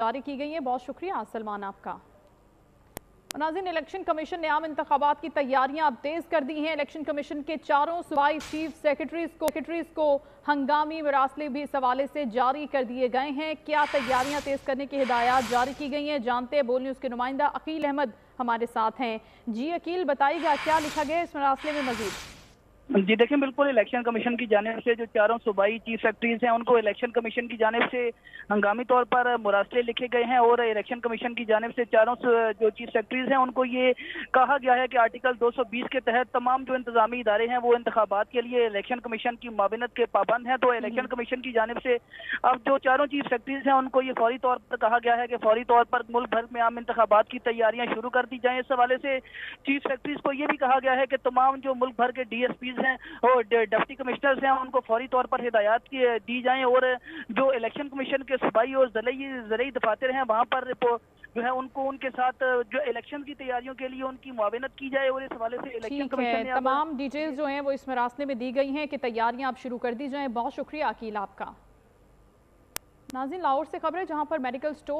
जारी की गई है। बहुत शुक्रिया सलमान आपका। नाज़रीन, इलेक्शन कमीशन ने आम इंतखाबात की तैयारियां अब तेज कर दी हैं। इलेक्शन कमीशन के चारों सूबाई चीफ सेक्रेटरीज को हंगामी मरासले भी इस हवाले से जारी कर दिए गए हैं। क्या तैयारियां तेज करने की हिदायत जारी की गई हैं, जानते हैं। बोल न्यूज़ के नुमाइंदा अकील अहमद हमारे साथ हैं। जी अकील, बताइएगा क्या लिखा गया इस मरासले में मजीद। जी देखिए, बिल्कुल इलेक्शन कमीशन की जानिब से जो चारों सूबाई चीफ सेक्रेटरीज हैं उनको इलेक्शन कमीशन की जानिब से हंगामी तौर पर मुरासले लिखे गए हैं और इलेक्शन कमीशन की जानिब से चारों जो चीफ सेक्रेटरीज हैं उनको ये कहा गया है कि आर्टिकल 220 के तहत तमाम जो इंतजामी इदारे हैं वो इंतखाबात के लिए इलेक्शन कमीशन की माविनत के पाबंद हैं। तो इलेक्शन कमीशन की जानिब से अब जो चारों चीफ सेक्रेटरीज हैं उनको ये फौरी तौर पर कहा गया है कि फौरी तौर पर मुल्क भर में आम इंतखाबात की तैयारियां शुरू कर दी जाएं। इस हवाले से चीफ सेक्रेटरीज को ये भी कहा गया है कि तमाम जो मुल्क भर के DSPs हैं और डिप्टी कमिश्नर्स हैं उनको फौरी तौर पर हिदायत दी जाएं और जो इलेक्शन कमीशन के सूबाई और ज़रई दफातर हैं वहाँ पर जो है उनको उनके साथ जो इलेक्शन की तैयारियों के लिए उनकी मुआवनत की जाए। और इस हवाले से इलेक्शन कमीशन ने तमाम डिटेल्स जो हैं वो इस मरासले में दी गई हैं कि तैयारियां अब शुरू कर दी जाएं। बहुत शुक्रिया अकील आपका। नाज़रीन, लाहौर से खबर है जहां पर मेडिकल स्टोर